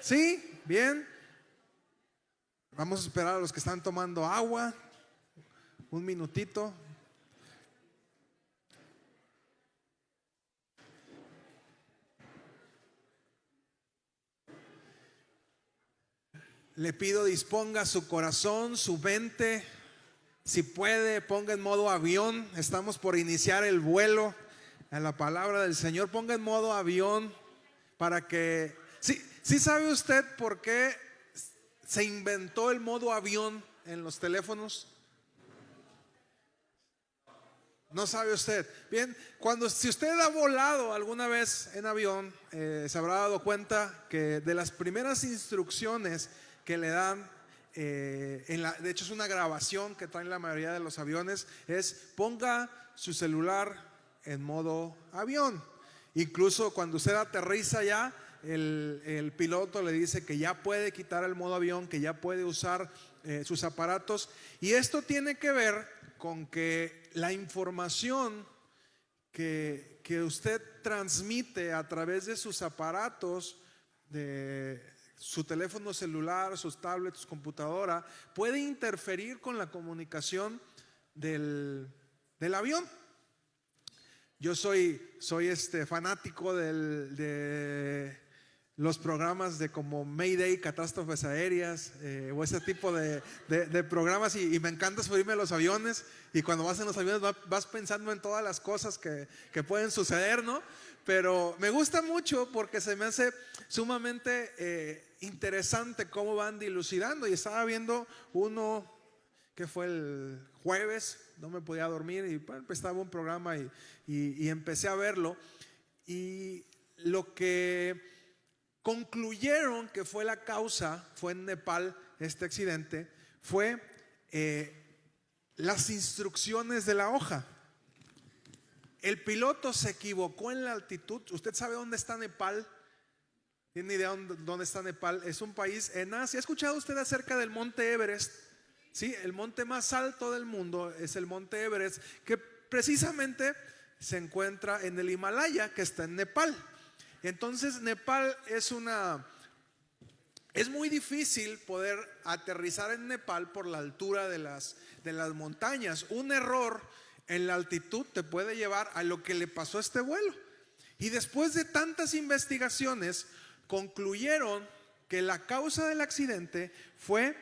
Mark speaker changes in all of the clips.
Speaker 1: ¿Sí? Bien. Vamos a esperar a los que están tomando agua. Un minutito. Le pido disponga su corazón, su mente. Si puede, ponga en modo avión. Estamos por iniciar el vuelo a la palabra del Señor. Ponga en modo avión para que... ¿Sí sabe usted por qué se inventó el modo avión en los teléfonos? ¿No sabe usted? Bien, si usted ha volado alguna vez en avión, se habrá dado cuenta que de las primeras instrucciones que le dan, de hecho es una grabación que traen la mayoría de los aviones, es ponga su celular en modo avión. Incluso cuando usted aterriza ya, el piloto le dice que ya puede quitar el modo avión, que ya puede usar sus aparatos. Y esto tiene que ver con que la información que usted transmite a través de sus aparatos, de su teléfono celular, sus tablets, su computadora, puede interferir con la comunicación del avión. Yo soy fanático de los programas de como Mayday, catástrofes aéreas, o ese tipo de programas, y me encanta subirme a los aviones, y cuando vas en los aviones vas pensando en todas las cosas que pueden suceder, ¿no? Pero me gusta mucho porque se me hace sumamente interesante cómo van dilucidando. Y estaba viendo uno que fue el jueves, no me podía dormir, y bueno, estaba un programa y empecé a verlo, y lo que concluyeron que fue la causa, fue en Nepal este accidente, fue las instrucciones de la hoja. El piloto se equivocó en la altitud. ¿Usted sabe dónde está Nepal? ¿Tiene idea dónde está Nepal? Es un país en Asia. ¿Ha escuchado usted acerca del monte Everest? Sí, el monte más alto del mundo es el monte Everest, que precisamente se encuentra en el Himalaya, que está en Nepal. Entonces Nepal es muy difícil poder aterrizar en Nepal por la altura de las montañas. Un error en la altitud te puede llevar a lo que le pasó a este vuelo. Y después de tantas investigaciones, concluyeron que la causa del accidente fue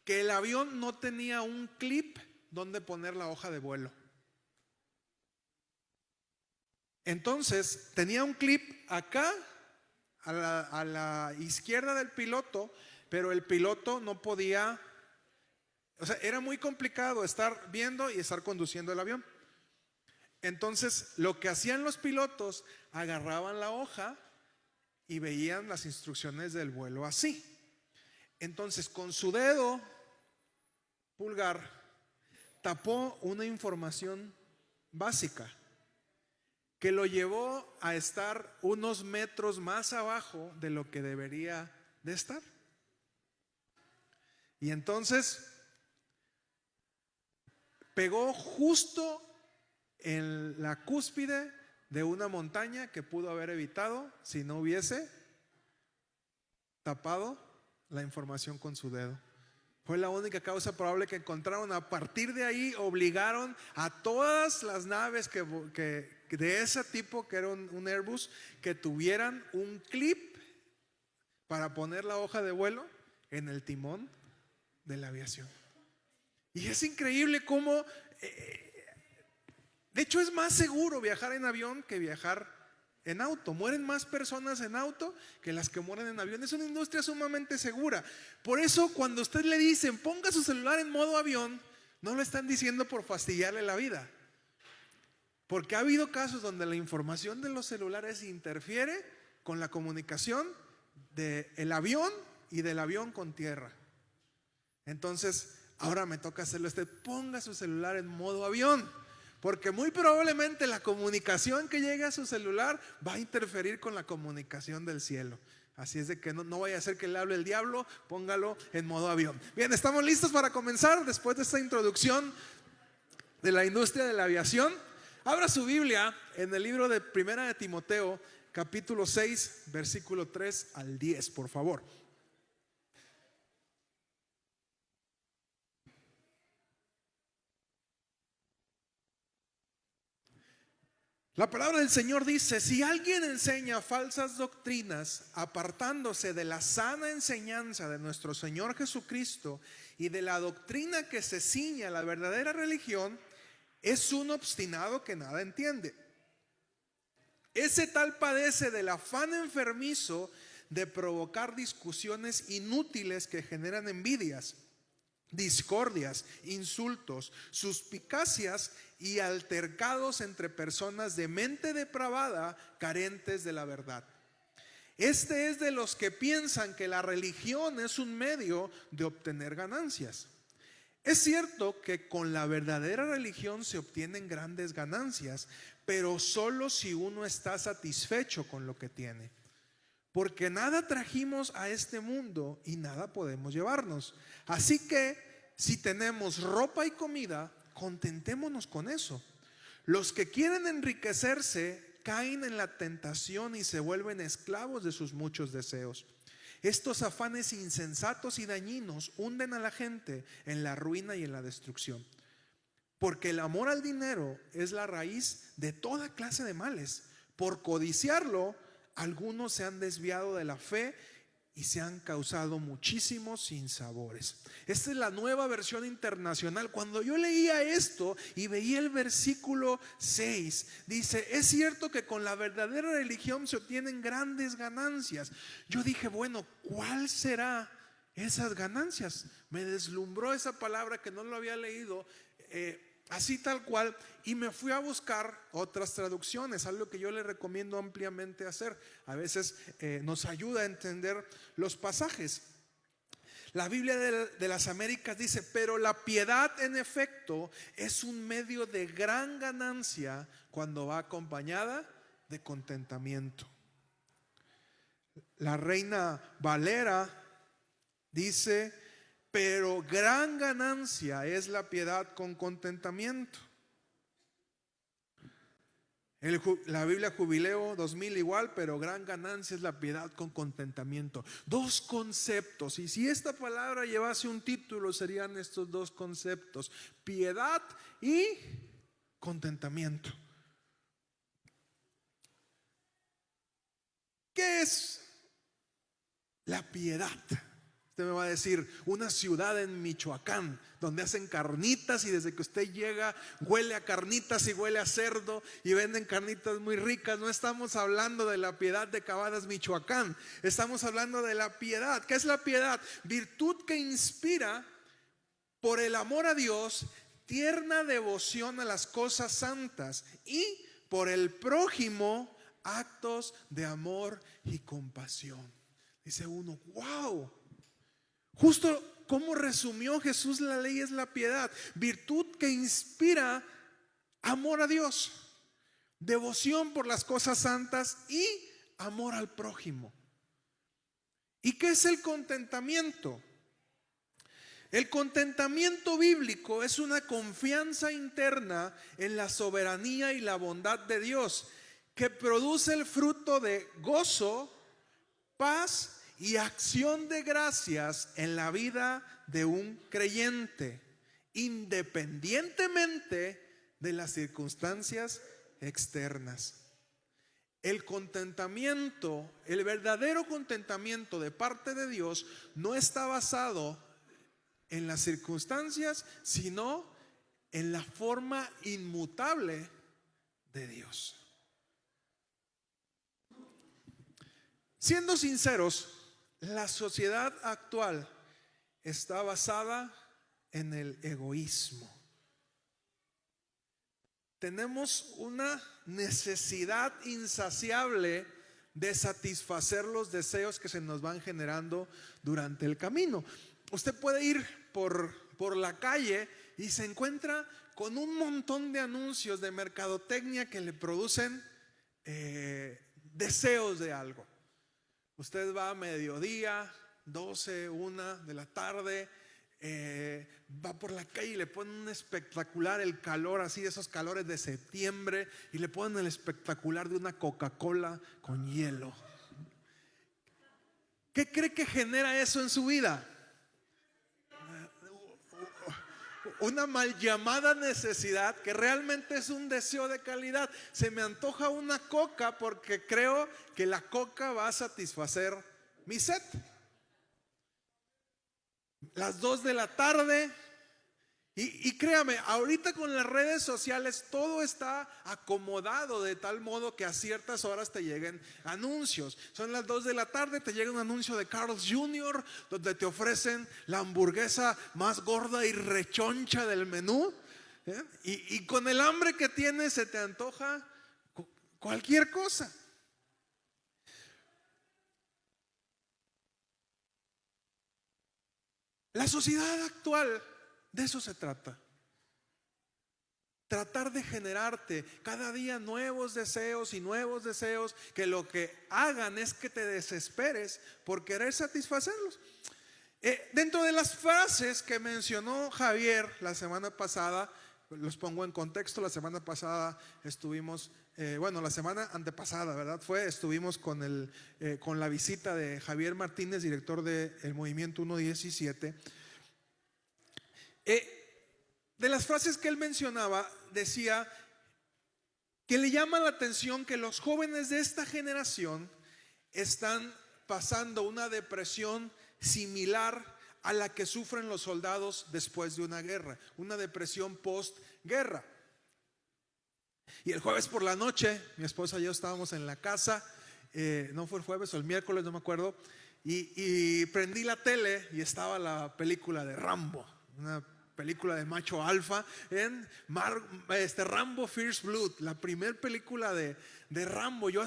Speaker 1: que el avión no tenía un clip donde poner la hoja de vuelo. Entonces tenía un clip acá a la izquierda del piloto, pero el piloto no podía, o sea, era muy complicado estar viendo y estar conduciendo el avión. Entonces lo que hacían los pilotos, agarraban la hoja y veían las instrucciones del vuelo así. Entonces con su dedo pulgar tapó una información básica que lo llevó a estar unos metros más abajo de lo que debería de estar. Y entonces pegó justo en la cúspide de una montaña que pudo haber evitado si no hubiese tapado la información con su dedo. Fue la única causa probable que encontraron. A partir de ahí obligaron a todas las naves que de ese tipo, que era un Airbus, que tuvieran un clip para poner la hoja de vuelo en el timón de la aviación. Y es increíble cómo, de hecho, es más seguro viajar en avión que viajar en auto. Mueren más personas en auto que las que mueren en avión. Es una industria sumamente segura. Por eso cuando a usted le dicen ponga su celular en modo avión, no lo están diciendo por fastidiarle la vida, porque ha habido casos donde la información de los celulares interfiere con la comunicación del avión y del avión con tierra. Entonces ahora me toca hacerlo. Usted ponga su celular en modo avión, porque muy probablemente la comunicación que llegue a su celular va a interferir con la comunicación del cielo. Así es de que no vaya a ser que le hable el diablo. Póngalo en modo avión. Bien, estamos listos para comenzar después de esta introducción de la industria de la aviación. Abra su Biblia en el libro de Primera de Timoteo, capítulo 6, versículo 3 al 10, por favor. La palabra del Señor dice: si alguien enseña falsas doctrinas, apartándose de la sana enseñanza de nuestro Señor Jesucristo y de la doctrina que se ciña a la verdadera religión, es un obstinado que nada entiende. Ese tal padece del afán enfermizo de provocar discusiones inútiles que generan envidias, discordias, insultos, suspicacias y altercados entre personas de mente depravada, carentes de la verdad. Este es de los que piensan que la religión es un medio de obtener ganancias. Es cierto que con la verdadera religión se obtienen grandes ganancias, pero solo si uno está satisfecho con lo que tiene. Porque nada trajimos a este mundo y nada podemos llevarnos. Así que si tenemos ropa y comida, contentémonos con eso. Los que quieren enriquecerse caen en la tentación y se vuelven esclavos de sus muchos deseos. Estos afanes insensatos y dañinos hunden a la gente en la ruina y en la destrucción. Porque el amor al dinero es la raíz de toda clase de males. Por codiciarlo, algunos se han desviado de la fe y se han causado muchísimos sinsabores. Esta es la Nueva Versión Internacional. Cuando yo leía esto y veía el versículo 6, dice: es cierto que con la verdadera religión se obtienen grandes ganancias. Yo dije, bueno, ¿cuál será esas ganancias? Me deslumbró esa palabra que no lo había leído así tal cual, y me fui a buscar otras traducciones, algo que yo le recomiendo ampliamente hacer. A veces nos ayuda a entender los pasajes. La Biblia de las Américas dice: pero la piedad en efecto es un medio de gran ganancia cuando va acompañada de contentamiento. La Reina Valera dice: pero gran ganancia es la piedad con contentamiento. La Biblia Jubileo 2000 igual: pero gran ganancia es la piedad con contentamiento. Dos conceptos, y si esta palabra llevase un título serían estos dos conceptos: piedad y contentamiento. ¿Qué es la piedad? Usted me va a decir: una ciudad en Michoacán donde hacen carnitas y desde que usted llega huele a carnitas y huele a cerdo y venden carnitas muy ricas. No estamos hablando de la piedad de Cavadas, Michoacán. Estamos hablando de la piedad. ¿Qué es la piedad? Virtud que inspira por el amor a Dios, tierna devoción a las cosas santas, y por el prójimo, actos de amor y compasión. Dice uno: wow. Justo como resumió Jesús la ley es la piedad: virtud que inspira amor a Dios, devoción por las cosas santas y amor al prójimo. ¿Y qué es el contentamiento? El contentamiento bíblico es una confianza interna en la soberanía y la bondad de Dios, que produce el fruto de gozo, paz y acción de gracias en la vida de un creyente, independientemente de las circunstancias externas. El contentamiento, el verdadero contentamiento de parte de Dios, no está basado en las circunstancias, sino en la forma inmutable de Dios. Siendo sinceros, la sociedad actual está basada en el egoísmo. Tenemos una necesidad insaciable de satisfacer los deseos que se nos van generando durante el camino. Usted puede ir por la calle y se encuentra con un montón de anuncios de mercadotecnia que le producen deseos de algo. Usted va a mediodía, 12, 1 de la tarde, va por la calle y le ponen un espectacular, el calor así, esos calores de septiembre, y le ponen el espectacular de una Coca-Cola con hielo. ¿Qué cree que genera eso en su vida? Una mal llamada necesidad que realmente es un deseo de calidad. Se me antoja una coca porque creo que la coca va a satisfacer mi sed. Las 2 de la tarde. Y créame, ahorita con las redes sociales todo está acomodado de tal modo que a ciertas horas te lleguen anuncios. Son las 2 de la tarde, te llega un anuncio de Carl's Jr. donde te ofrecen la hamburguesa más gorda y rechoncha del menú. Y con el hambre que tienes se te antoja cualquier cosa. La sociedad actual de eso se trata. Tratar de generarte cada día nuevos deseos y nuevos deseos que lo que hagan es que te desesperes por querer satisfacerlos. Dentro de las frases que mencionó Javier la semana pasada, los pongo en contexto. La semana pasada estuvimos, la semana antepasada, ¿verdad? Estuvimos con la visita de Javier Martínez, director del Movimiento 117. De las frases que él mencionaba, decía que le llama la atención que los jóvenes de esta generación están pasando una depresión similar a la que sufren los soldados después de una guerra, una depresión postguerra. Y el jueves por la noche, mi esposa y yo estábamos en la casa, no fue el jueves o el miércoles, no me acuerdo, y prendí la tele y estaba la película de Rambo, una película de macho alfa, Rambo First Blood, la primera película de Rambo. Yo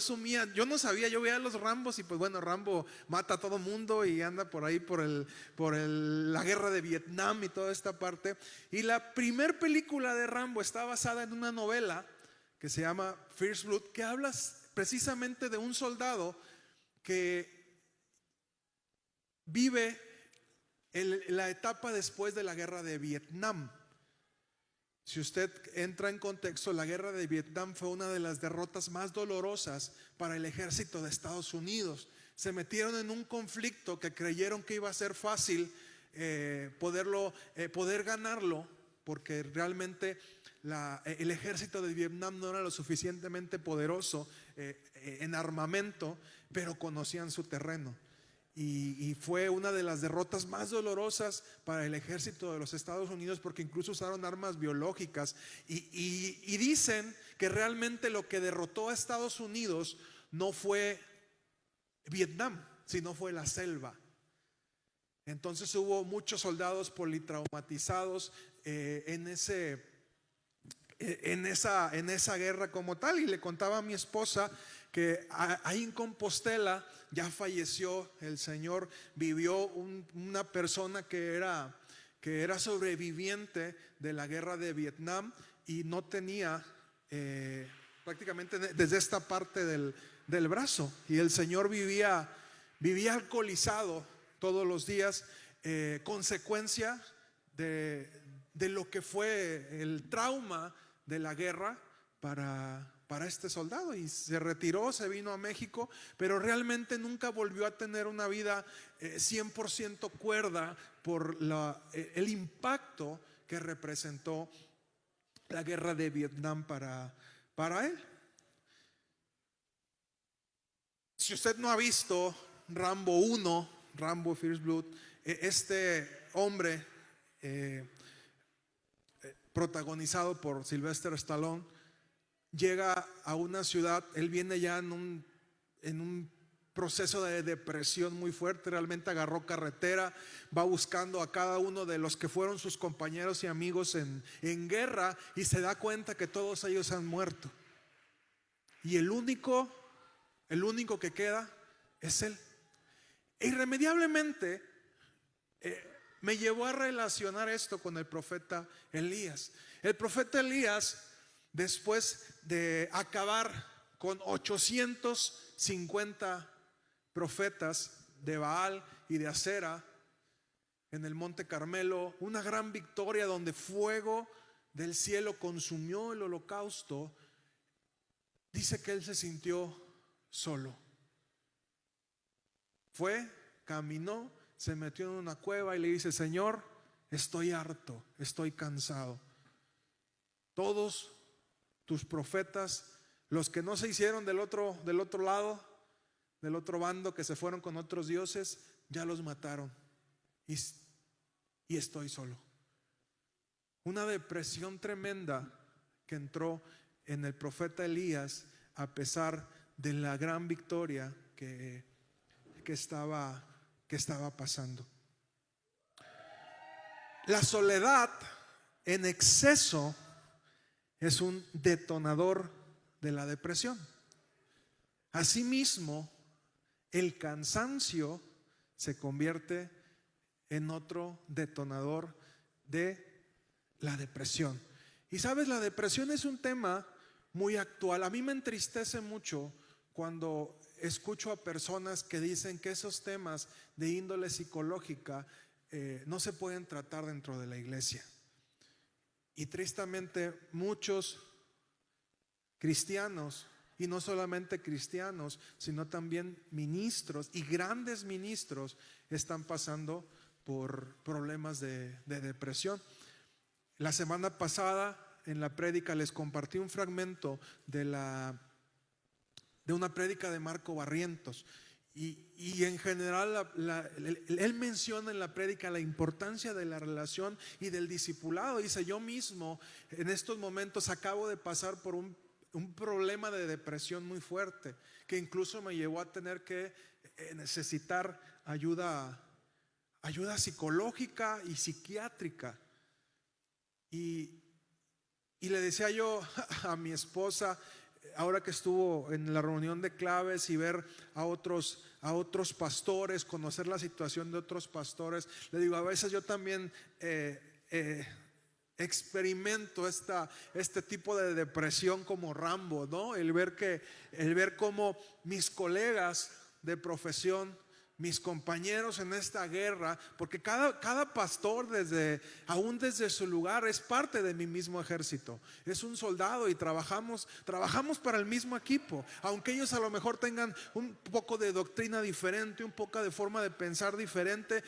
Speaker 1: no sabía, yo veía los Rambos y pues bueno, Rambo mata a todo mundo y anda por ahí por la guerra de Vietnam y toda esta parte. Y la primera película de Rambo está basada en una novela que se llama First Blood, que habla precisamente de un soldado que vive la etapa después de la guerra de Vietnam. Si usted entra en contexto, la guerra de Vietnam fue una de las derrotas más dolorosas para el ejército de Estados Unidos. Se metieron en un conflicto que creyeron que iba a ser fácil poder ganarlo, porque realmente el ejército de Vietnam no era lo suficientemente poderoso en armamento, pero conocían su terreno. Y fue una de las derrotas más dolorosas para el ejército de los Estados Unidos, porque incluso usaron armas biológicas y dicen que realmente lo que derrotó a Estados Unidos no fue Vietnam, sino fue la selva. Entonces hubo muchos soldados politraumatizados en esa guerra como tal. Y le contaba a mi esposa que ahí en Compostela ya falleció el señor. Vivió una persona que era sobreviviente de la guerra de Vietnam y no tenía prácticamente desde esta parte del brazo. Y el señor vivía alcoholizado todos los días, consecuencia de lo que fue el trauma de la guerra para este soldado. Y se retiró, se vino a México, pero realmente nunca volvió a tener una vida 100% cuerda por el impacto que representó la guerra de Vietnam para él. Si usted no ha visto Rambo 1, Rambo First Blood, este hombre protagonizado por Sylvester Stallone llega a una ciudad. Él viene ya en un proceso de depresión muy fuerte. Realmente agarró carretera, va buscando a cada uno de los que fueron sus compañeros y amigos en guerra, y se da cuenta que todos ellos han muerto, y el único que queda es él. Irremediablemente me llevó a relacionar esto con el profeta Elías. El profeta Elías, después de acabar con 850 profetas de Baal y de Acera, en el Monte Carmelo, una gran victoria donde fuego del cielo consumió el holocausto, dice que él se sintió solo. Fue, caminó, se metió en una cueva y le dice: Señor, estoy harto, estoy cansado. Todos tus profetas, los que no se hicieron del otro lado, del otro bando, que se fueron con otros dioses, ya los mataron y estoy solo. Una depresión tremenda que entró en el profeta Elías, a pesar de la gran victoria que estaba pasando. La soledad en exceso es un detonador de la depresión. Asimismo, el cansancio se convierte en otro detonador de la depresión. Y sabes, la depresión es un tema muy actual. A mí me entristece mucho cuando escucho a personas que dicen que esos temas de índole psicológica no se pueden tratar dentro de la iglesia. Y tristemente muchos cristianos, y no solamente cristianos, sino también ministros y grandes ministros, están pasando por problemas de depresión. La semana pasada en la prédica les compartí un fragmento de una prédica de Marco Barrientos, y en general él menciona en la prédica la importancia de la relación y del discipulado. Dice: yo mismo en estos momentos acabo de pasar por un problema de depresión muy fuerte, que incluso me llevó a tener que necesitar ayuda psicológica y psiquiátrica. Y le decía yo a mi esposa, ahora que estuvo en la reunión de claves, y ver a otros pastores, conocer la situación de otros pastores, le digo: a veces yo también experimento este tipo de depresión como Rambo, ¿no? El ver cómo mis colegas de profesión, mis compañeros en esta guerra, porque cada pastor aún desde su lugar es parte de mi mismo ejército, es un soldado, y trabajamos para el mismo equipo, aunque ellos a lo mejor tengan un poco de doctrina diferente, un poco de forma de pensar diferente.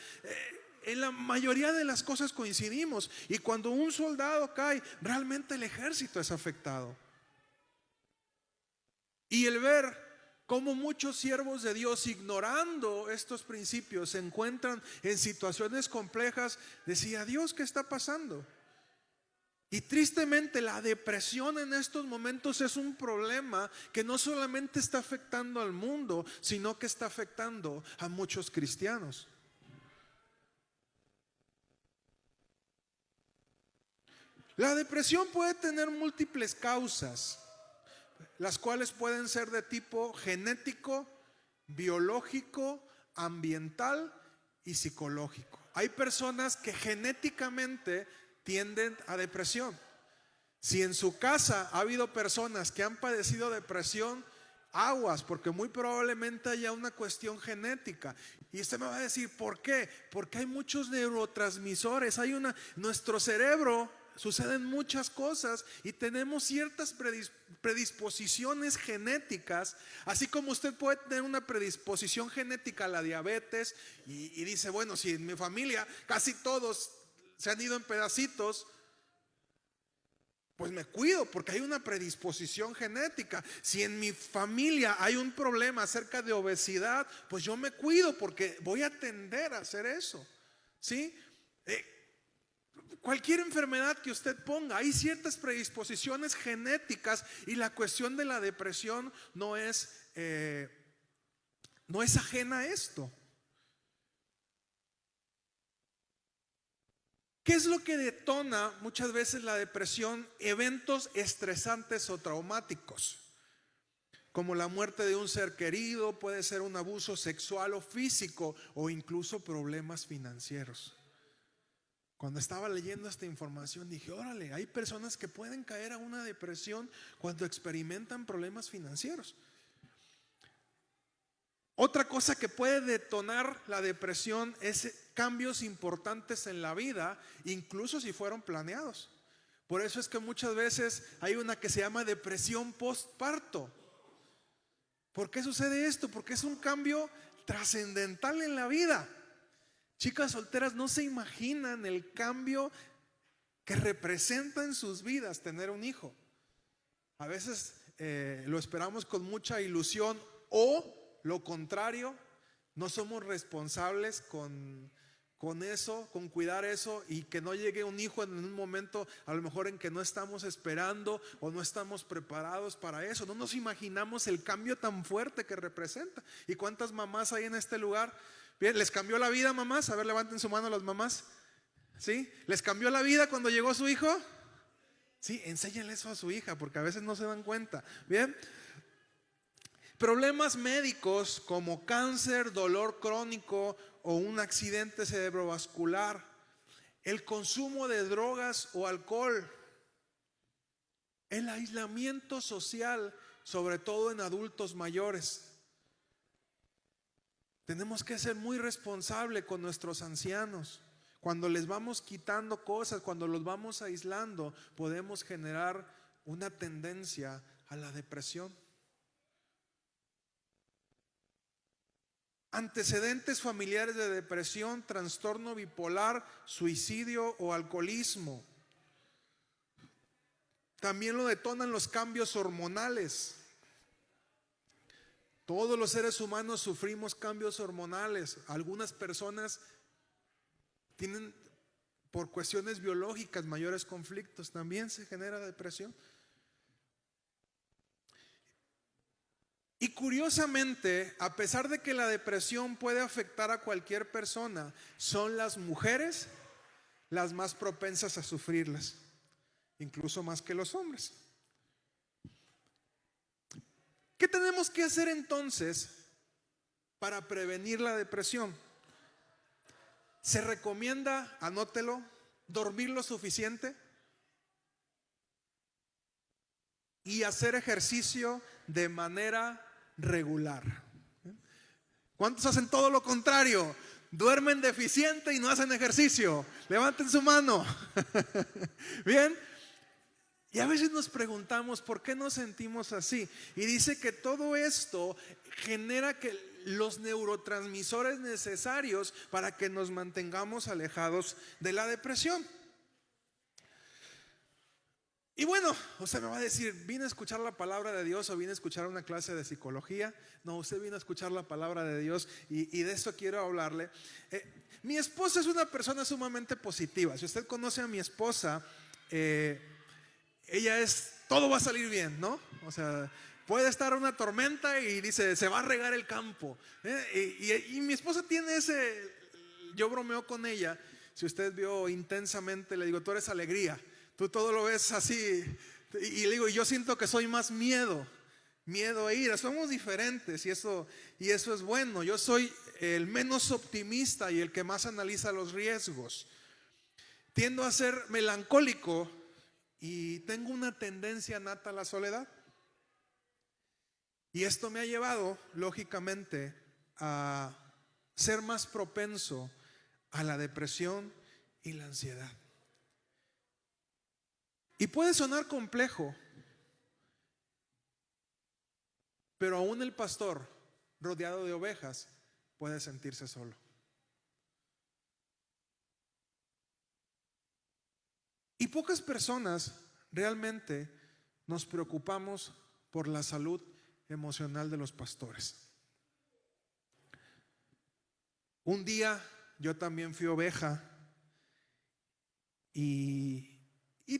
Speaker 1: En la mayoría de las cosas coincidimos, y cuando un soldado cae, realmente el ejército es afectado. Y el ver cómo muchos siervos de Dios, ignorando estos principios, se encuentran en situaciones complejas, decía: Dios, ¿qué está pasando? Y tristemente la depresión en estos momentos es un problema que no solamente está afectando al mundo, sino que está afectando a muchos cristianos. La depresión puede tener múltiples causas, las cuales pueden ser de tipo genético, biológico, ambiental y psicológico. Hay personas que genéticamente tienden a depresión. Si en su casa ha habido personas que han padecido depresión, aguas, porque muy probablemente haya una cuestión genética. Y usted me va a decir: ¿por qué? Porque hay muchos neurotransmisores, nuestro cerebro, suceden muchas cosas y tenemos ciertas predisposiciones genéticas, así como usted puede tener una predisposición genética a la diabetes, y dice: bueno, si en mi familia casi todos se han ido en pedacitos, pues me cuido porque hay una predisposición genética. Si en mi familia hay un problema acerca de obesidad, pues yo me cuido porque voy a tender a hacer eso, ¿sí? Cualquier enfermedad que usted ponga, hay ciertas predisposiciones genéticas, y la cuestión de la depresión no es ajena a esto. ¿Qué es lo que detona muchas veces la depresión? Eventos estresantes o traumáticos, como la muerte de un ser querido, puede ser un abuso sexual o físico, o incluso problemas financieros. Cuando estaba leyendo esta información dije: órale, hay personas que pueden caer a una depresión cuando experimentan problemas financieros. Otra cosa que puede detonar la depresión es cambios importantes en la vida, incluso si fueron planeados. Por eso es que muchas veces hay una que se llama depresión postparto. ¿Por qué sucede esto? Porque es un cambio trascendental en la vida. Chicas solteras no se imaginan el cambio que representa en sus vidas tener un hijo. A veces lo esperamos con mucha ilusión, o lo contrario, no somos responsables con eso, con cuidar eso, y que no llegue un hijo en un momento a lo mejor en que no estamos esperando o no estamos preparados para eso. No nos imaginamos el cambio tan fuerte que representa. ¿Y cuántas mamás hay en este lugar? Bien, ¿les cambió la vida, mamás? A ver, levanten su mano las mamás. ¿Sí? ¿Les cambió la vida cuando llegó su hijo? Sí, enséñenle eso a su hija, porque a veces no se dan cuenta. Bien. Problemas médicos como cáncer, dolor crónico o un accidente cerebrovascular, el consumo de drogas o alcohol, el aislamiento social, sobre todo en adultos mayores. Tenemos que ser muy responsables con nuestros ancianos. Cuando les vamos quitando cosas, cuando los vamos aislando, podemos generar una tendencia a la depresión. Antecedentes familiares de depresión, trastorno bipolar, suicidio o alcoholismo. También lo detonan los cambios hormonales. Todos los seres humanos sufrimos cambios hormonales. Algunas personas tienen, por cuestiones biológicas, mayores conflictos. También se genera depresión. Y curiosamente, a pesar de que la depresión puede afectar a cualquier persona, son las mujeres las más propensas a sufrirlas, incluso más que los hombres. ¿Qué tenemos que hacer entonces para prevenir la depresión? Se recomienda, anótelo, dormir lo suficiente y hacer ejercicio de manera regular. ¿Cuántos hacen todo lo contrario? Duermen deficiente y no hacen ejercicio. Levanten su mano. Bien. Y a veces nos preguntamos por qué nos sentimos así. Y dice que todo esto genera que los neurotransmisores necesarios para que nos mantengamos alejados de la depresión. Y bueno, usted me va a decir, ¿vine a escuchar la palabra de Dios o vine a escuchar una clase de psicología? No, usted vino a escuchar la palabra de Dios y de eso quiero hablarle. Mi esposa es una persona sumamente positiva. Si usted conoce a mi esposa, ella es, todo va a salir bien, ¿no? O sea, puede estar una tormenta y dice, se va a regar el campo. Y mi esposa tiene ese, yo bromeo con ella, si usted vio Intensamente, le digo, tú eres alegría. Tú todo lo ves así. Y le digo, yo siento que soy más miedo e ira. Somos diferentes y eso es bueno. Yo soy el menos optimista y el que más analiza los riesgos. Tiendo a ser melancólico y tengo una tendencia nata a la soledad. Y esto me ha llevado, lógicamente, a ser más propenso a la depresión y la ansiedad. Y puede sonar complejo, pero aún el pastor, rodeado de ovejas, puede sentirse solo. Y pocas personas realmente nos preocupamos por la salud emocional de los pastores. Un día yo también fui oveja y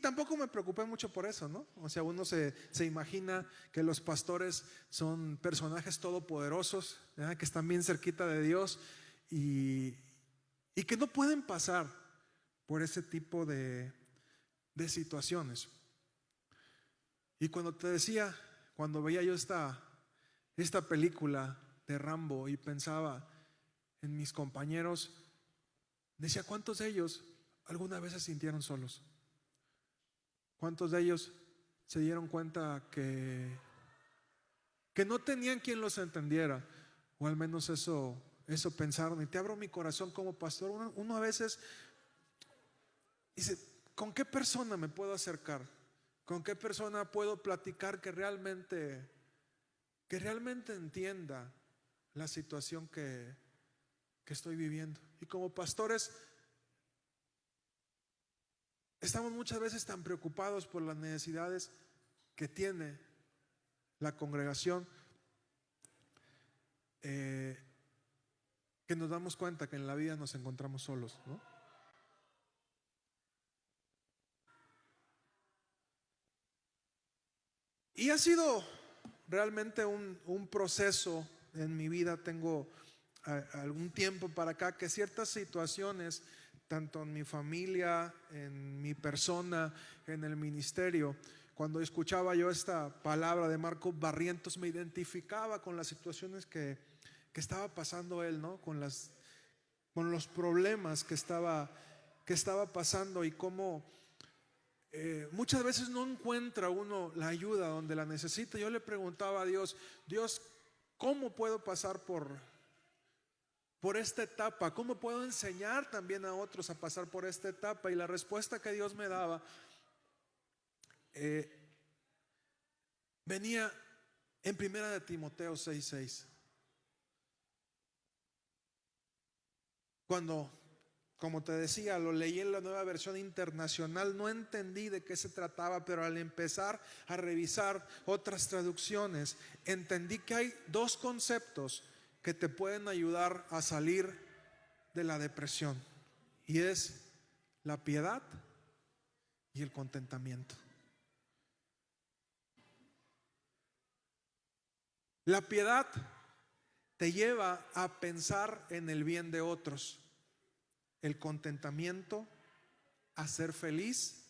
Speaker 1: tampoco me preocupé mucho por eso, ¿no? O sea, uno se imagina que los pastores son personajes todopoderosos, ¿verdad? Que están bien cerquita de Dios y que no pueden pasar por ese tipo de situaciones. Y cuando te decía, cuando veía yo esta película de Rambo y pensaba en mis compañeros, decía, ¿cuántos de ellos alguna vez se sintieron solos? ¿Cuántos de ellos se dieron cuenta que no tenían quien los entendiera? O al menos eso pensaron. Y te abro mi corazón como pastor. Uno a veces dice, ¿con qué persona me puedo acercar? ¿Con qué persona puedo platicar que realmente entienda la situación que estoy viviendo? Y como pastores estamos muchas veces tan preocupados por las necesidades que tiene la congregación, que nos damos cuenta que en la vida nos encontramos solos, ¿no? Y ha sido realmente un proceso en mi vida. Tengo algún tiempo para acá que ciertas situaciones, tanto en mi familia, en mi persona, en el ministerio, cuando escuchaba yo esta palabra de Marco Barrientos, me identificaba con las situaciones que estaba pasando él, ¿no? Con los problemas que estaba pasando, y cómo muchas veces no encuentra uno la ayuda donde la necesita. Yo le preguntaba a Dios, ¿cómo puedo pasar por esta etapa? ¿Cómo puedo enseñar también a otros a pasar por esta etapa? Y la respuesta que Dios me daba venía en 1 Timoteo 6:6. Cuando, como te decía, lo leí en la Nueva Versión Internacional, no entendí de qué se trataba, pero al empezar a revisar otras traducciones, entendí que hay dos conceptos que te pueden ayudar a salir de la depresión, y es la piedad y el contentamiento. La piedad te lleva a pensar en el bien de otros. El contentamiento a ser feliz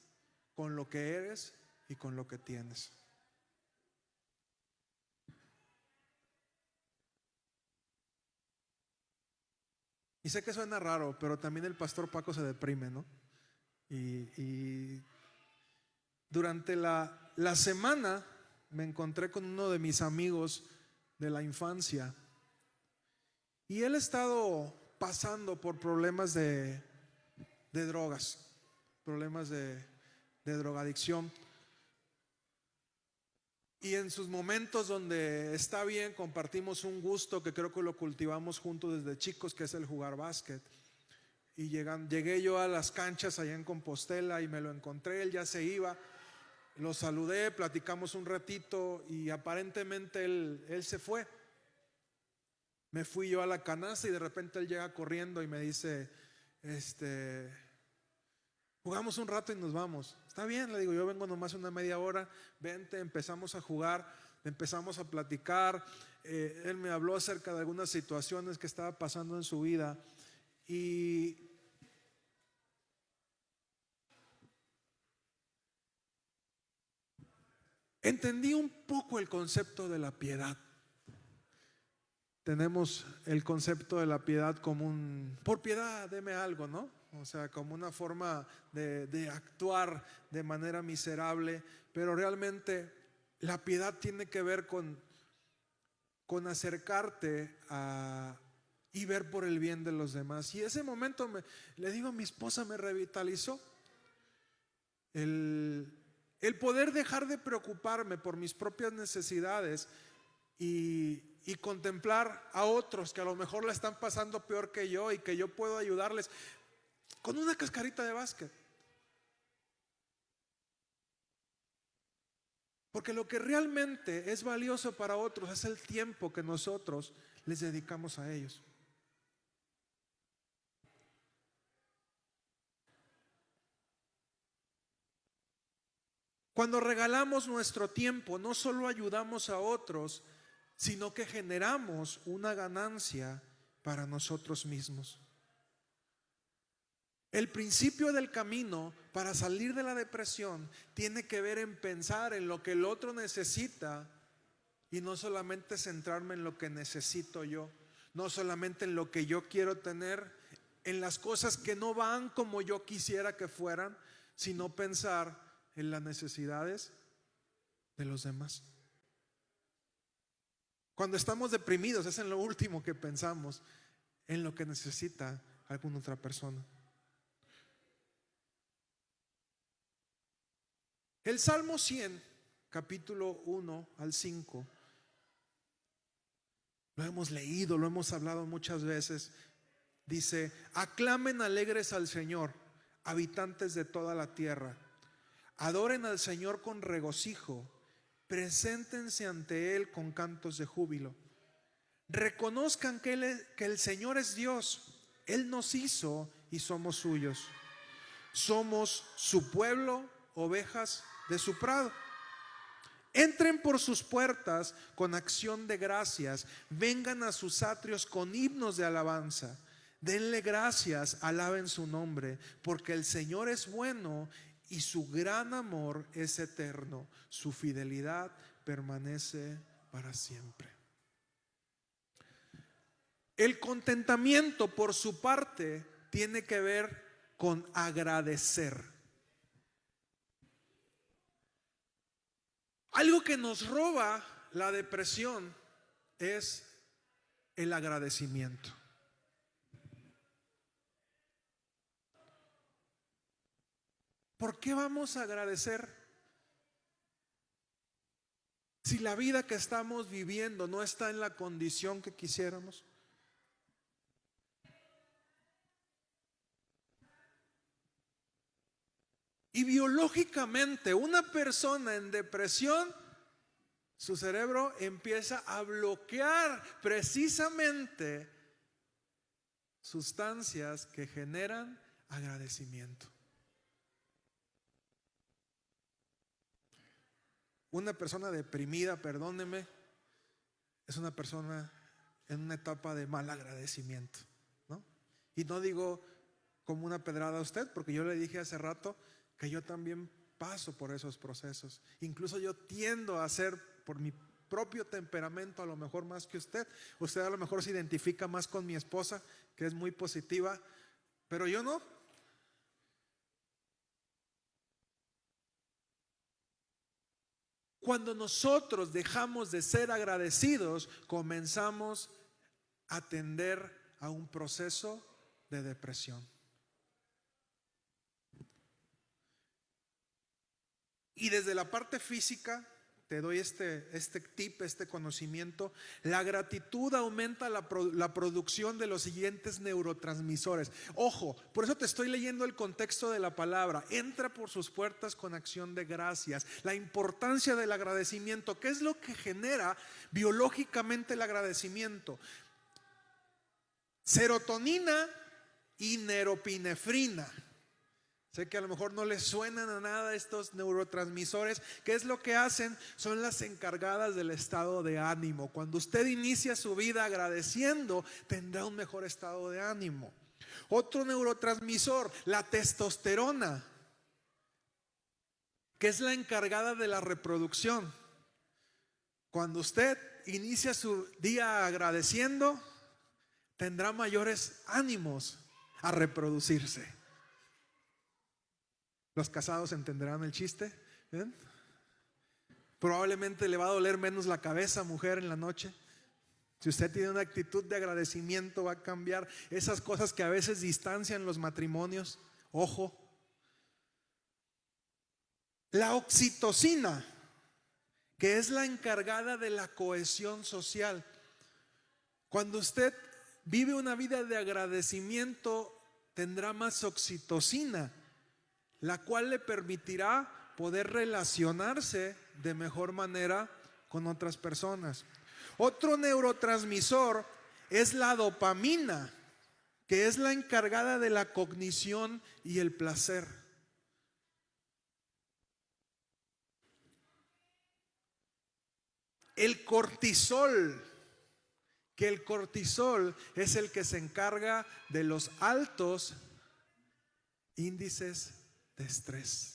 Speaker 1: con lo que eres y con lo que tienes. Y sé que suena raro, pero también el pastor Paco se deprime, ¿no? Y durante la semana me encontré con uno de mis amigos de la infancia, y él ha estado pasando por problemas de drogas, problemas de drogadicción. Y en sus momentos donde está bien, compartimos un gusto que creo que lo cultivamos juntos desde chicos, que es el jugar básquet. Y llegué yo a las canchas allá en Compostela y me lo encontré, él ya se iba. Lo saludé, platicamos un ratito y aparentemente él se fue. Me fui yo a la canasta y de repente él llega corriendo y me dice, jugamos un rato y nos vamos. Está bien, le digo, yo vengo nomás una media hora, vente. Empezamos a jugar, empezamos a platicar. Él me habló acerca de algunas situaciones que estaba pasando en su vida, y entendí un poco el concepto de la piedad. Tenemos el concepto de la piedad como por piedad, deme algo, ¿no? O sea, como una forma de actuar de manera miserable. Pero realmente la piedad tiene que ver con acercarte y ver por el bien de los demás. Y ese momento, le digo, mi esposa me revitalizó. El poder dejar de preocuparme por mis propias necesidades y contemplar a otros que a lo mejor la están pasando peor que yo y que yo puedo ayudarles con una cascarita de básquet. Porque lo que realmente es valioso para otros es el tiempo que nosotros les dedicamos a ellos. Cuando regalamos nuestro tiempo, no solo ayudamos a otros, sino que generamos una ganancia para nosotros mismos. El principio del camino para salir de la depresión tiene que ver en pensar en lo que el otro necesita y no solamente centrarme en lo que necesito yo, no solamente en lo que yo quiero tener, en las cosas que no van como yo quisiera que fueran, sino pensar en las necesidades de los demás. Cuando estamos deprimidos es en lo último que pensamos, en lo que necesita alguna otra persona. El Salmo 100, capítulo 1 al 5, lo hemos leído, lo hemos hablado muchas veces. Dice: aclamen alegres al Señor, habitantes de toda la tierra. Adoren al Señor con regocijo, preséntense ante Él con cantos de júbilo. Reconozcan que el Señor es Dios. Él nos hizo y somos suyos. Somos su pueblo, ovejas de su prado. Entren por sus puertas con acción de gracias. Vengan a sus atrios con himnos de alabanza. Denle gracias, alaben su nombre, porque el Señor es bueno y su gran amor es eterno. Su fidelidad permanece para siempre. El contentamiento, por su parte, tiene que ver con agradecer. Algo que nos roba la depresión es el agradecimiento. ¿Por qué vamos a agradecer si la vida que estamos viviendo no está en la condición que quisiéramos? Y biológicamente, una persona en depresión, su cerebro empieza a bloquear precisamente sustancias que generan agradecimiento. Una persona deprimida, perdóneme, es una persona en una etapa de mal agradecimiento, ¿no? Y no digo como una pedrada a usted, porque yo le dije hace rato que yo también paso por esos procesos. Incluso yo tiendo a ser, por mi propio temperamento, a lo mejor más que usted. Usted a lo mejor se identifica más con mi esposa, que es muy positiva, pero yo no. Cuando nosotros dejamos de ser agradecidos, comenzamos a tender a un proceso de depresión. Y desde la parte física, te doy este tip, este conocimiento. La gratitud aumenta la producción de los siguientes neurotransmisores. Ojo, por eso te estoy leyendo el contexto de la palabra. Entra por sus puertas con acción de gracias. La importancia del agradecimiento. ¿Qué es lo que genera biológicamente el agradecimiento? Serotonina y neropinefrina. Sé que a lo mejor no les suenan a nada estos neurotransmisores. ¿Qué es lo que hacen? Son las encargadas del estado de ánimo. Cuando usted inicia su vida agradeciendo, tendrá un mejor estado de ánimo. Otro neurotransmisor, la testosterona, que es la encargada de la reproducción. Cuando usted inicia su día agradeciendo, tendrá mayores ánimos a reproducirse. Los casados entenderán el chiste. ¿Ven? Probablemente le va a doler menos la cabeza, mujer, en la noche. Si usted tiene una actitud de agradecimiento, va a cambiar esas cosas que a veces distancian los matrimonios. Ojo. La oxitocina, que es la encargada de la cohesión social. Cuando usted vive una vida de agradecimiento, tendrá más oxitocina, la cual le permitirá poder relacionarse de mejor manera con otras personas. Otro neurotransmisor es la dopamina, que es la encargada de la cognición y el placer. El cortisol, que el cortisol es el que se encarga de los altos índices de estrés.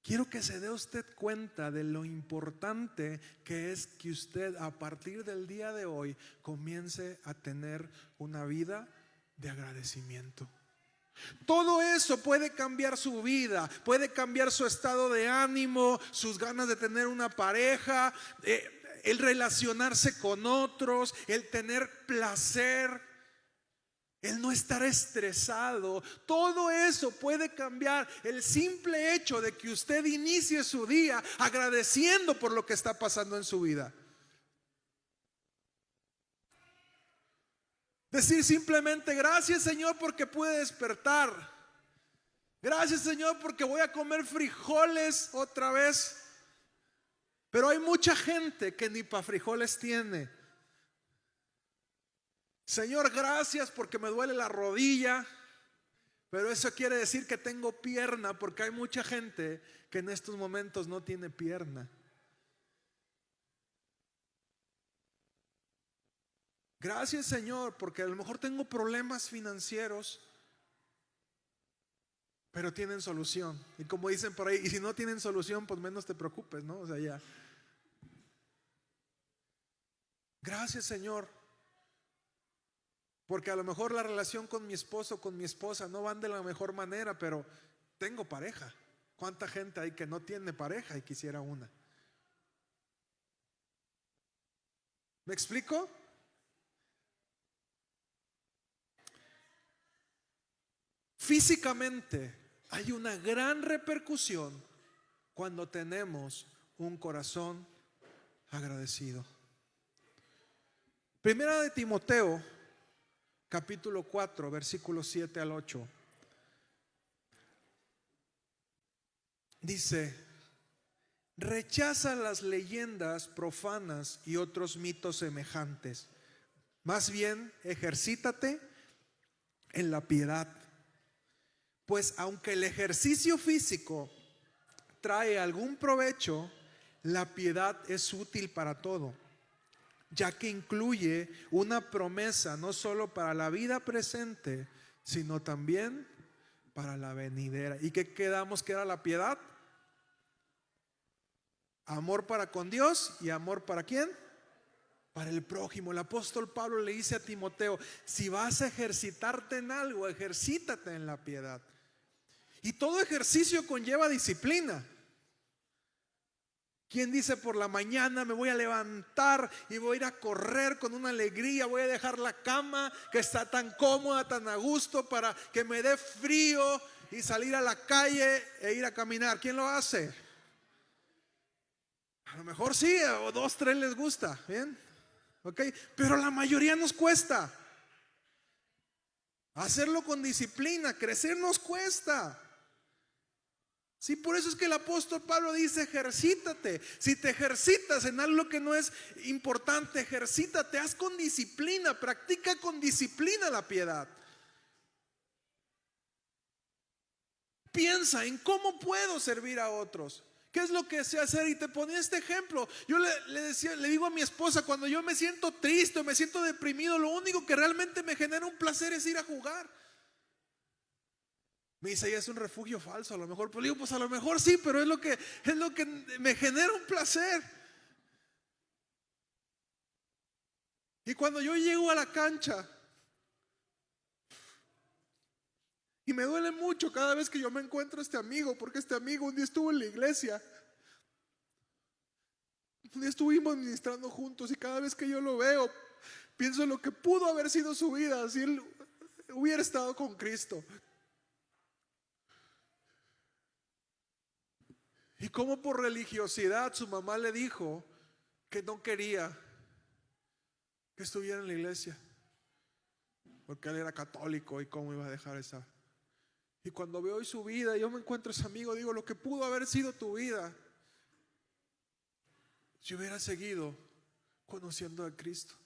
Speaker 1: Quiero que se dé usted cuenta de lo importante que es que usted a partir del día de hoy comience a tener una vida de agradecimiento. Todo eso puede cambiar su vida, puede cambiar su estado de ánimo, sus ganas de tener una pareja, el relacionarse con otros, el tener placer, el no estar estresado. Todo eso puede cambiar el simple hecho de que usted inicie su día agradeciendo por lo que está pasando en su vida. Decir simplemente: gracias, Señor, porque pude despertar. Gracias, Señor, porque voy a comer frijoles otra vez. Pero hay mucha gente que ni para frijoles tiene. Señor, gracias porque me duele la rodilla. Pero eso quiere decir que tengo pierna, porque hay mucha gente que en estos momentos no tiene pierna. Gracias, Señor, porque a lo mejor tengo problemas financieros, pero tienen solución. Y como dicen por ahí, y si no tienen solución, pues menos te preocupes, ¿no? O sea, ya. Gracias, Señor, porque a lo mejor la relación con mi esposo, con mi esposa no van de la mejor manera, pero tengo pareja. ¿Cuánta gente hay que no tiene pareja y quisiera una? ¿Me explico? Físicamente hay una gran repercusión cuando tenemos un corazón agradecido. Primera de Timoteo, capítulo 4, versículos 7 al 8. Dice: rechaza las leyendas profanas y otros mitos semejantes. Más bien, ejercítate en la piedad. Pues aunque el ejercicio físico trae algún provecho, la piedad es útil para todo, ya que incluye una promesa no solo para la vida presente, sino también para la venidera. ¿Y qué quedamos que era la piedad? Amor para con Dios y amor para ¿quién? Para el prójimo. El apóstol Pablo le dice a Timoteo: si vas a ejercitarte en algo, ejercítate en la piedad. Y todo ejercicio conlleva disciplina. ¿Quién dice por la mañana me voy a levantar y voy a ir a correr con una alegría? Voy a dejar la cama que está tan cómoda, tan a gusto, para que me dé frío y salir a la calle e ir a caminar. ¿Quién lo hace? A lo mejor sí, o 2, 3 les gusta, ¿bien? ¿Ok? Pero la mayoría nos cuesta. Hacerlo con disciplina, crecer nos cuesta. Sí, por eso es que el apóstol Pablo dice: ejercítate. Si te ejercitas en algo que no es importante, ejercítate, haz con disciplina, practica con disciplina la piedad. Piensa en cómo puedo servir a otros. ¿Qué es lo que sé hacer? Y te ponía este ejemplo. Yo le digo a mi esposa: cuando yo me siento triste, me siento deprimido, lo único que realmente me genera un placer es ir a jugar. Me dice: ya es un refugio falso, a lo mejor. Pues digo: pues a lo mejor sí, pero es lo que me genera un placer. Y cuando yo llego a la cancha, y me duele mucho cada vez que yo me encuentro a este amigo, porque este amigo un día estuvo en la iglesia, un día estuvimos ministrando juntos, y cada vez que yo lo veo, pienso en lo que pudo haber sido su vida si él hubiera estado con Cristo. Y como por religiosidad su mamá le dijo que no quería que estuviera en la iglesia, porque él era católico y cómo iba a dejar esa. Y cuando veo hoy su vida, yo me encuentro a ese amigo, digo: lo que pudo haber sido tu vida si hubiera seguido conociendo a Cristo.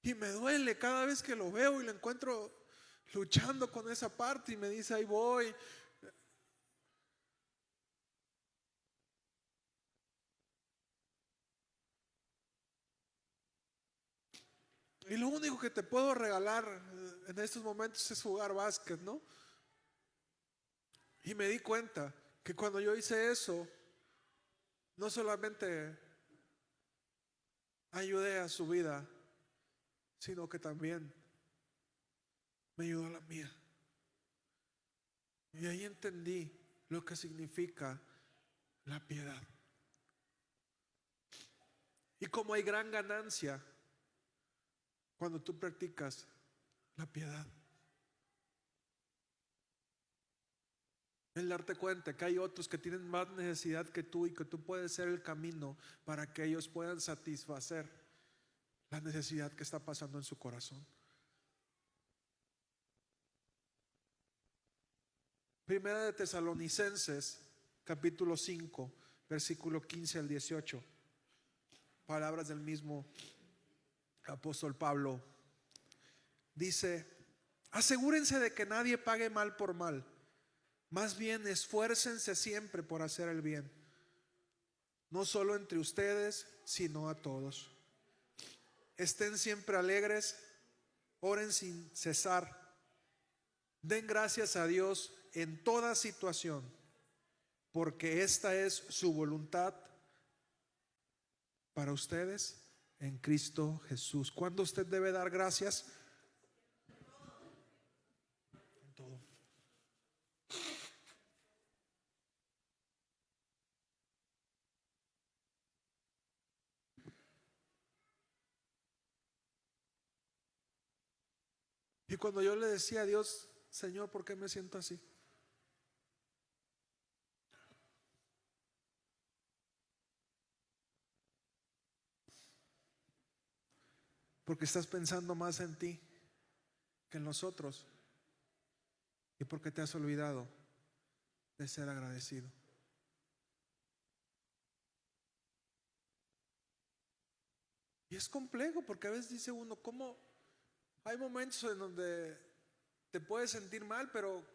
Speaker 1: Y me duele cada vez que lo veo y lo encuentro luchando con esa parte, y me dice: ahí voy. Y lo único que te puedo regalar en estos momentos es jugar básquet, ¿no? Y me di cuenta que cuando yo hice eso, no solamente ayudé a su vida, sino que también me ayudó la mía. Y ahí entendí lo que significa la piedad. Y como hay gran ganancia cuando tú practicas la piedad, el darte cuenta que hay otros que tienen más necesidad que tú y que tú puedes ser el camino para que ellos puedan satisfacer la necesidad que está pasando en su corazón. Primera de Tesalonicenses, capítulo 5, versículo 15 al 18. Palabras del mismo apóstol Pablo. Dice: asegúrense de que nadie pague mal por mal. Más bien esfuércense siempre por hacer el bien, no solo entre ustedes, sino a todos. Estén siempre alegres, oren sin cesar, den gracias a Dios en toda situación, porque esta es su voluntad para ustedes en Cristo Jesús. ¿Cuándo usted debe dar gracias? En todo. Y cuando yo le decía a Dios: Señor, ¿por qué me siento así? Porque estás pensando más en ti que en los otros, y porque te has olvidado de ser agradecido. Y es complejo, porque a veces dice uno: ¿cómo? Hay momentos en donde te puedes sentir mal, pero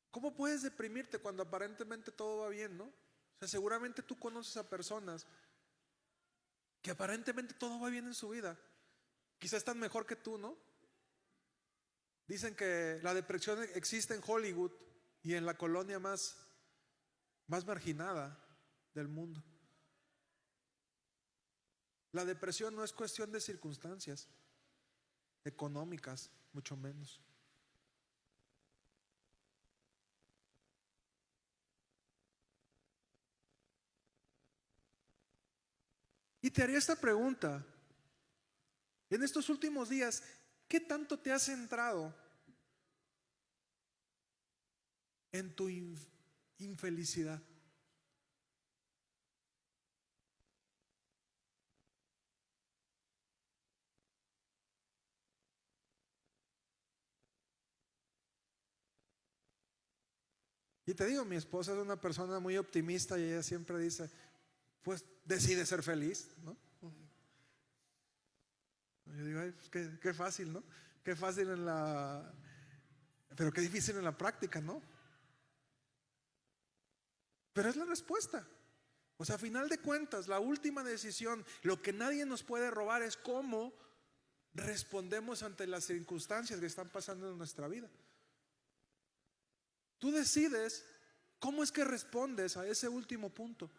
Speaker 1: ¿cómo puedes deprimirte cuando aparentemente todo va bien, no? O sea, seguramente tú conoces a personas que aparentemente todo va bien en su vida. Quizás están mejor que tú, ¿no? Dicen que la depresión existe en Hollywood y en la colonia más marginada del mundo. La depresión no es cuestión de circunstancias económicas, mucho menos. Y te haría esta pregunta: en estos últimos días, ¿qué tanto te has centrado en tu infelicidad? Y te digo, mi esposa es una persona muy optimista y ella siempre dice: pues decide ser feliz, ¿no? Yo digo: ay, pues qué fácil, ¿no? Qué fácil pero qué difícil en la práctica, ¿no? Pero es la respuesta. O sea, a final de cuentas, la última decisión, lo que nadie nos puede robar, es cómo respondemos ante las circunstancias que están pasando en nuestra vida. Tú decides cómo es que respondes a ese último punto.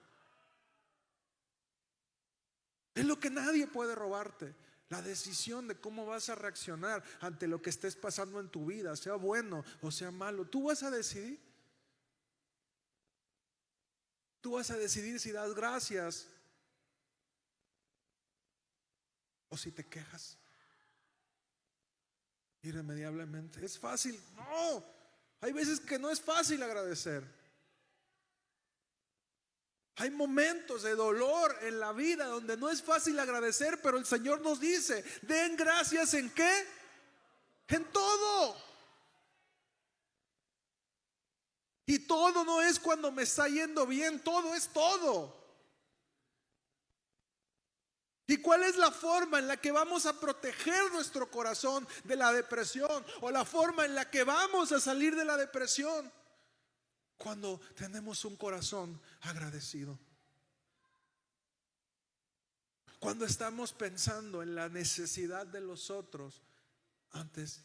Speaker 1: Es lo que nadie puede robarte: la decisión de cómo vas a reaccionar ante lo que estés pasando en tu vida, sea bueno o sea malo. Tú vas a decidir. Tú vas a decidir si das gracias o si te quejas irremediablemente. ¿Es fácil? No. Hay veces que no es fácil agradecer. Hay momentos de dolor en la vida donde no es fácil agradecer, pero el Señor nos dice: den gracias. ¿En qué? En todo. Y todo no es cuando me está yendo bien, todo es todo. ¿Y cuál es la forma en la que vamos a proteger nuestro corazón de la depresión? O la forma en la que vamos a salir de la depresión: cuando tenemos un corazón agradecido. Cuando estamos pensando en la necesidad de los otros antes,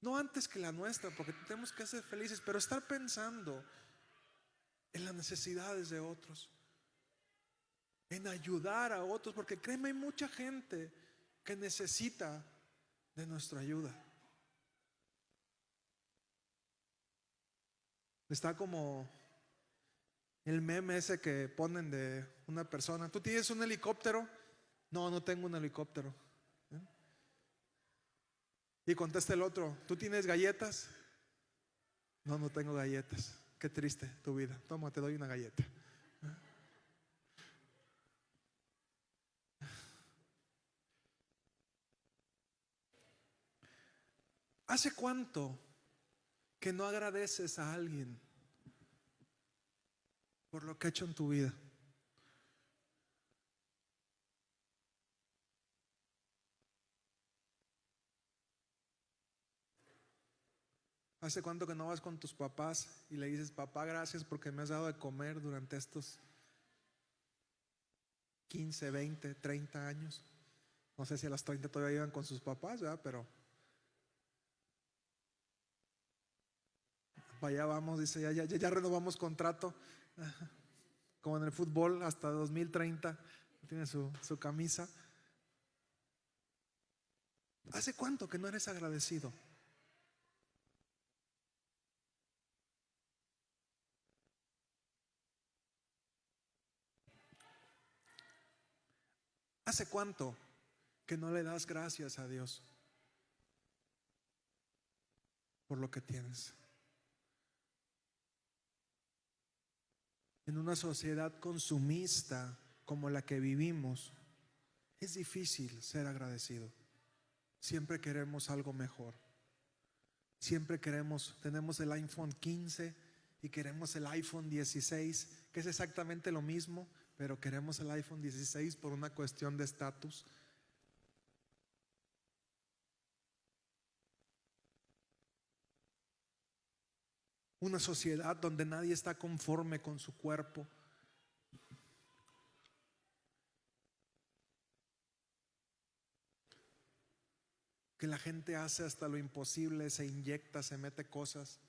Speaker 1: no antes que la nuestra, porque tenemos que ser felices, pero estar pensando en las necesidades de otros, en ayudar a otros, porque créeme, hay mucha gente que necesita de nuestra ayuda. Está como el meme ese que ponen de una persona: ¿tú tienes un helicóptero? No, no tengo un helicóptero. ¿Eh? Y contesta el otro: ¿tú tienes galletas? No, no tengo galletas. Qué triste tu vida. Toma, te doy una galleta. ¿Hace cuánto que no agradeces a alguien por lo que ha hecho en tu vida? ¿Hace cuánto que no vas con tus papás y le dices: papá, gracias porque me has dado de comer durante estos 15, 20, 30 años? No sé si a las 30 todavía iban con sus papás, ¿verdad? Pero para allá vamos, dice, ya renovamos contrato. Como en el fútbol, hasta 2030 tiene su camisa. ¿Hace cuánto que no eres agradecido? ¿Hace cuánto que no le das gracias a Dios por lo que tienes? En una sociedad consumista como la que vivimos, es difícil ser agradecido. Siempre queremos algo mejor. Siempre tenemos el iPhone 15 y queremos el iPhone 16, que es exactamente lo mismo, pero queremos el iPhone 16 por una cuestión de estatus. Una sociedad donde nadie está conforme con su cuerpo. Que la gente hace hasta lo imposible, se inyecta, se mete cosas,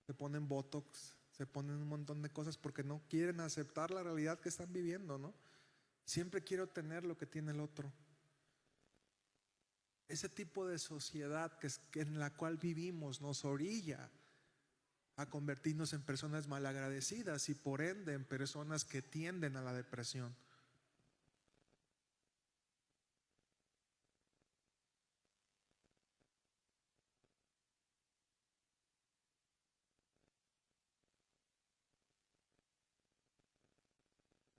Speaker 1: se ponen botox, se ponen un montón de cosas porque no quieren aceptar la realidad que están viviendo, ¿no? Siempre quiero tener lo que tiene el otro. Ese tipo de sociedad en la cual vivimos nos orilla a convertirnos en personas malagradecidas y por ende en personas que tienden a la depresión.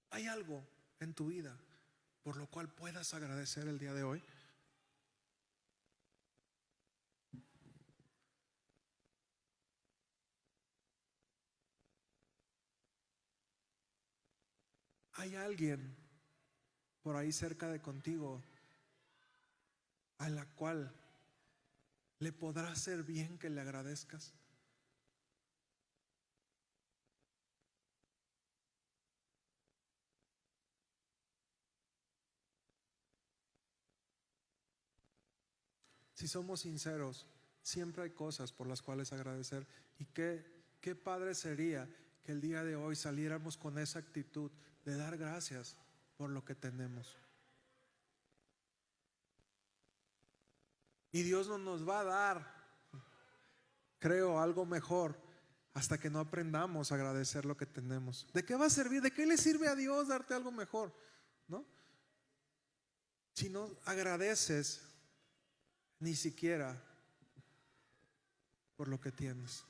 Speaker 1: ¿Hay algo en tu vida por lo cual puedas agradecer el día de hoy? ¿Hay alguien por ahí cerca de contigo a la cual le podrá hacer bien que le agradezcas? Si somos sinceros, siempre hay cosas por las cuales agradecer. Y qué padre sería que el día de hoy saliéramos con esa actitud de dar gracias por lo que tenemos. Y Dios no nos va a dar, creo, algo mejor hasta que no aprendamos a agradecer lo que tenemos. ¿De qué va a servir? ¿De qué le sirve a Dios darte algo mejor? ¿No? Si no agradeces ni siquiera por lo que tienes.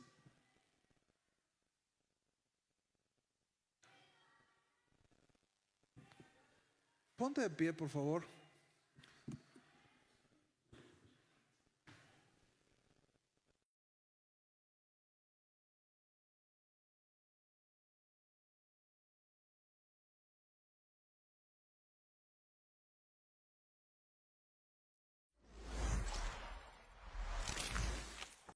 Speaker 1: Ponte de pie, por favor.